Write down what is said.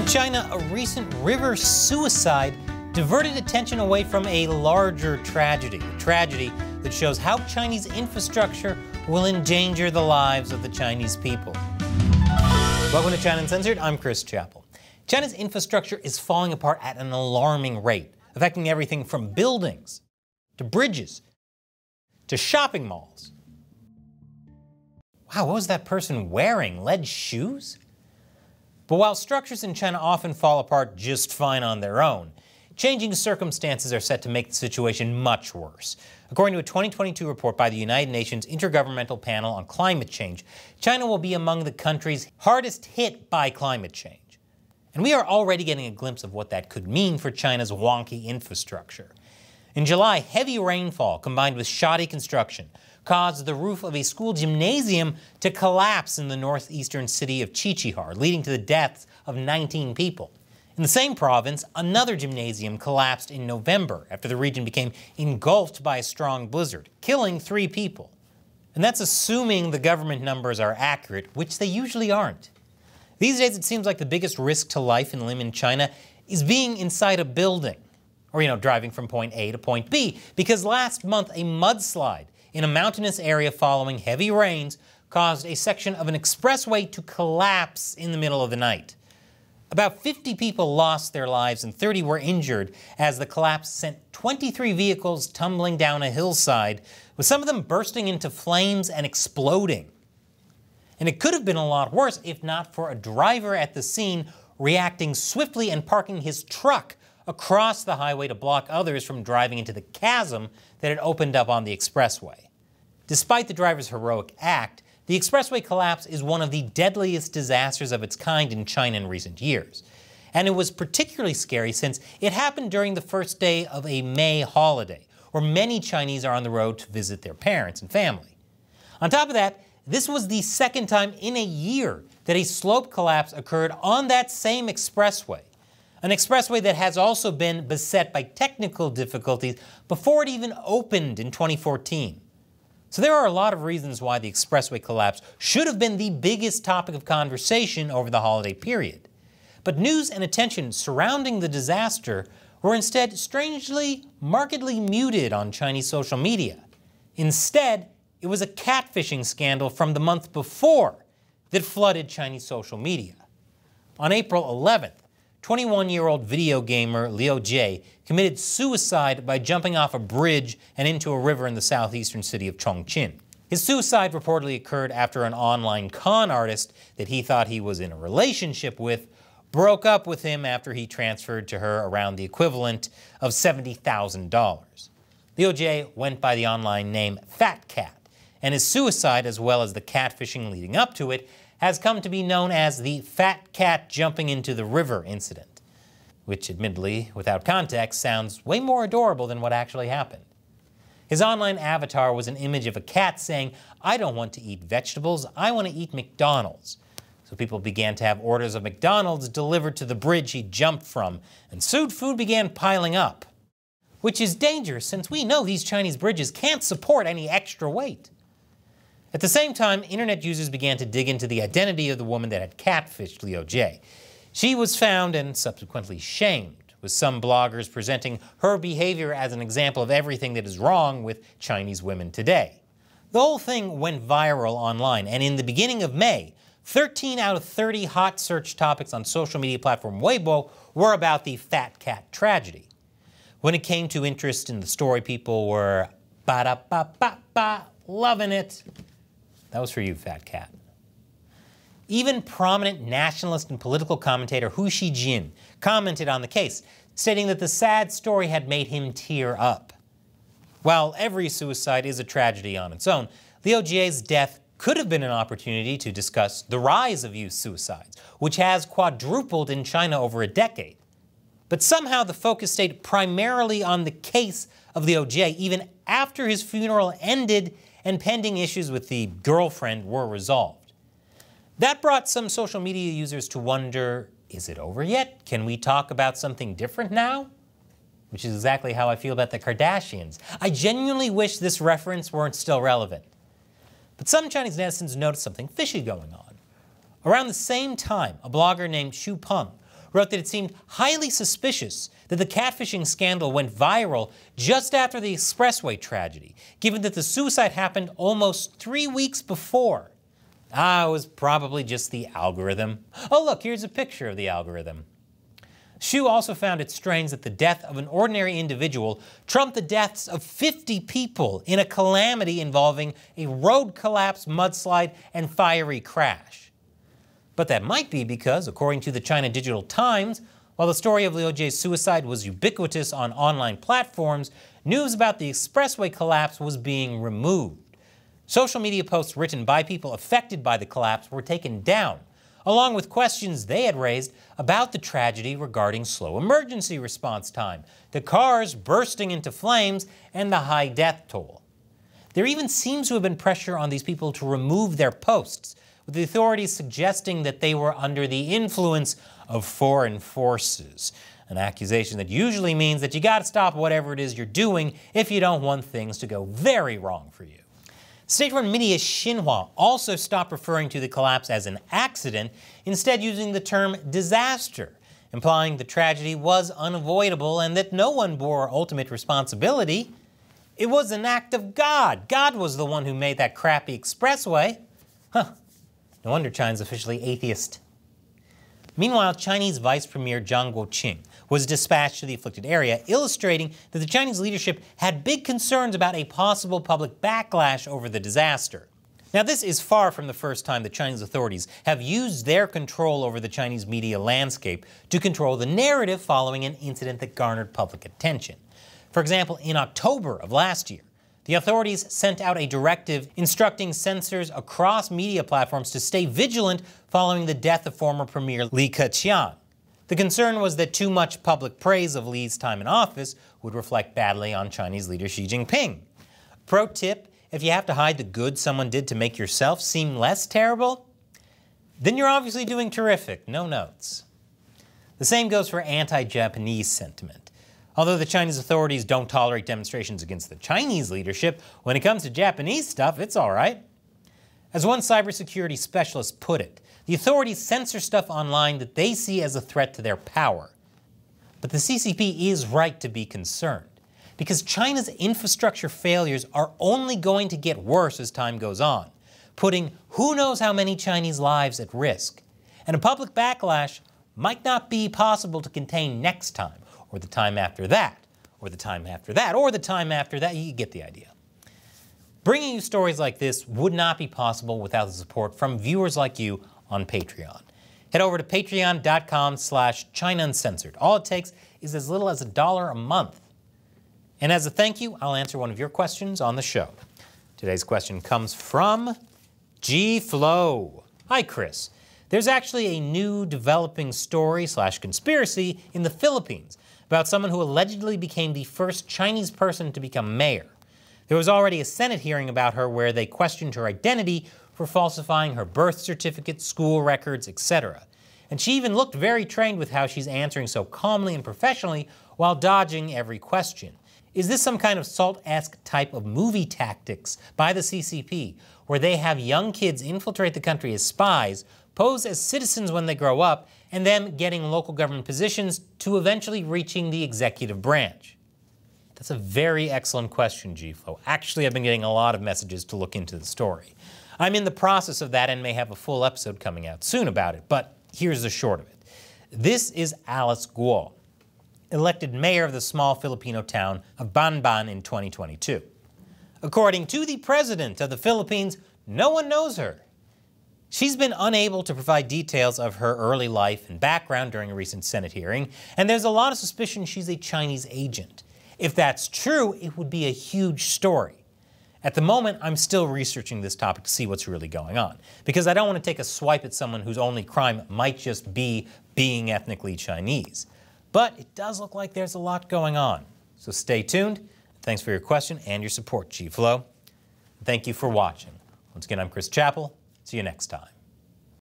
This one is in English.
In China, a recent river suicide diverted attention away from a larger tragedy, a tragedy that shows how Chinese infrastructure will endanger the lives of the Chinese people. Welcome to China Uncensored, I'm Chris Chappell. China's infrastructure is falling apart at an alarming rate, affecting everything from buildings, to bridges, to shopping malls. Wow, what was that person wearing? Lead shoes? But while structures in China often fall apart just fine on their own, changing circumstances are set to make the situation much worse. According to a 2022 report by the United Nations Intergovernmental Panel on Climate Change, China will be among the countries hardest hit by climate change. And we are already getting a glimpse of what that could mean for China's wonky infrastructure. In July, heavy rainfall combined with shoddy construction caused the roof of a school gymnasium to collapse in the northeastern city of Qiqihar, leading to the deaths of 19 people. In the same province, another gymnasium collapsed in November after the region became engulfed by a strong blizzard, killing 3 people. And that's assuming the government numbers are accurate, which they usually aren't. These days, it seems like the biggest risk to life and limb in China is being inside a building, or, driving from point A to point B, because last month a mudslide in a mountainous area following heavy rains caused a section of an expressway to collapse in the middle of the night. About 50 people lost their lives and 30 were injured as the collapse sent 23 vehicles tumbling down a hillside, with some of them bursting into flames and exploding. And it could have been a lot worse if not for a driver at the scene reacting swiftly and parking his truck across the highway to block others from driving into the chasm that had opened up on the expressway. Despite the driver's heroic act, the expressway collapse is one of the deadliest disasters of its kind in China in recent years. And it was particularly scary since it happened during the first day of a May holiday, where many Chinese are on the road to visit their parents and family. On top of that, this was the second time in a year that a slope collapse occurred on that same expressway. An expressway that has also been beset by technical difficulties before it even opened in 2014. So there are a lot of reasons why the expressway collapse should have been the biggest topic of conversation over the holiday period. But news and attention surrounding the disaster were instead strangely, markedly muted on Chinese social media. Instead, it was a catfishing scandal from the month before that flooded Chinese social media. On April 11th, 21-year-old video gamer Liu Jie committed suicide by jumping off a bridge and into a river in the southeastern city of Chongqing. His suicide reportedly occurred after an online con artist that he thought he was in a relationship with broke up with him after he transferred to her around the equivalent of $70,000. Liu Jie went by the online name Fat Cat, and his suicide, as well as the catfishing leading up to it, has come to be known as the Fat Cat Jumping into the River incident, which admittedly, without context, sounds way more adorable than what actually happened. His online avatar was an image of a cat saying, "I don't want to eat vegetables, I want to eat McDonald's." So people began to have orders of McDonald's delivered to the bridge he jumped from, and food began piling up. Which is dangerous since we know these Chinese bridges can't support any extra weight. At the same time, internet users began to dig into the identity of the woman that had catfished Liu Jie. She was found and subsequently shamed, with some bloggers presenting her behavior as an example of everything that is wrong with Chinese women today. The whole thing went viral online, and in the beginning of May, 13 out of 30 hot search topics on social media platform Weibo were about the Fat Cat tragedy. When it came to interest in the story, people were ba-da-ba-ba-ba, loving it. That was for you, Fat Cat. Even prominent nationalist and political commentator Hu Xijin commented on the case, stating that the sad story had made him tear up. While every suicide is a tragedy on its own, Liu Jie's death could have been an opportunity to discuss the rise of youth suicides, which has quadrupled in China over a decade. But somehow the focus stayed primarily on the case of Liu Jie, even after his funeral ended and pending issues with the girlfriend were resolved. That brought some social media users to wonder, is it over yet? Can we talk about something different now? Which is exactly how I feel about the Kardashians. I genuinely wish this reference weren't still relevant. But some Chinese netizens noticed something fishy going on. Around the same time, a blogger named Xu Peng wrote that it seemed highly suspicious that the catfishing scandal went viral just after the expressway tragedy, given that the suicide happened almost 3 weeks before. It was probably just the algorithm. Oh look, here's a picture of the algorithm. Xu also found it strange that the death of an ordinary individual trumped the deaths of 50 people in a calamity involving a road collapse, mudslide, and fiery crash. But that might be because, according to the China Digital Times, while the story of Liu Jie's suicide was ubiquitous on online platforms, news about the expressway collapse was being removed. Social media posts written by people affected by the collapse were taken down, along with questions they had raised about the tragedy regarding slow emergency response time, the cars bursting into flames, and the high death toll. There even seems to have been pressure on these people to remove their posts, with the authorities suggesting that they were under the influence of foreign forces, an accusation that usually means that you gotta stop whatever it is you're doing if you don't want things to go very wrong for you. State-run media Xinhua also stopped referring to the collapse as an accident, instead using the term disaster, implying the tragedy was unavoidable and that no one bore ultimate responsibility. It was an act of God. God was the one who made that crappy expressway. Huh. No wonder China's officially atheist. Meanwhile, Chinese Vice Premier Zhang Guoqing was dispatched to the afflicted area, illustrating that the Chinese leadership had big concerns about a possible public backlash over the disaster. Now, this is far from the first time that Chinese authorities have used their control over the Chinese media landscape to control the narrative following an incident that garnered public attention. For example, in October of last year, the authorities sent out a directive instructing censors across media platforms to stay vigilant following the death of former Premier Li Keqiang. The concern was that too much public praise of Li's time in office would reflect badly on Chinese leader Xi Jinping. Pro tip, if you have to hide the good someone did to make yourself seem less terrible, then you're obviously doing terrific, no notes. The same goes for anti-Japanese sentiment. Although the Chinese authorities don't tolerate demonstrations against the Chinese leadership, when it comes to Japanese stuff, it's all right. As one cybersecurity specialist put it, the authorities censor stuff online that they see as a threat to their power. But the CCP is right to be concerned, because China's infrastructure failures are only going to get worse as time goes on, putting who knows how many Chinese lives at risk. And a public backlash might not be possible to contain next time, or the time after that, or the time after that, or the time after that. You get the idea. Bringing you stories like this would not be possible without the support from viewers like you on Patreon. Head over to patreon.com/China Uncensored. All it takes is as little as $1 a month. And as a thank you, I'll answer one of your questions on the show. Today's question comes from G Flow. Hi, Chris. There's actually a new developing story/conspiracy in the Philippines about someone who allegedly became the first Chinese person to become mayor. There was already a Senate hearing about her where they questioned her identity for falsifying her birth certificate, school records, etc. And she even looked very trained with how she's answering so calmly and professionally while dodging every question. Is this some kind of Salt-esque type of movie tactics by the CCP, where they have young kids infiltrate the country as spies, pose as citizens when they grow up, and then getting local government positions to eventually reaching the executive branch? That's a very excellent question, G-Flow. Actually, I've been getting a lot of messages to look into the story. I'm in the process of that and may have a full episode coming out soon about it, but here's the short of it. This is Alice Guo, elected mayor of the small Filipino town of Banban in 2022. According to the president of the Philippines, no one knows her. She's been unable to provide details of her early life and background during a recent Senate hearing, and there's a lot of suspicion she's a Chinese agent. If that's true, it would be a huge story. At the moment, I'm still researching this topic to see what's really going on, because I don't want to take a swipe at someone whose only crime might just be being ethnically Chinese. But it does look like there's a lot going on. So stay tuned. Thanks for your question and your support, G-Flow. Thank you for watching. Once again, I'm Chris Chappell. See you next time.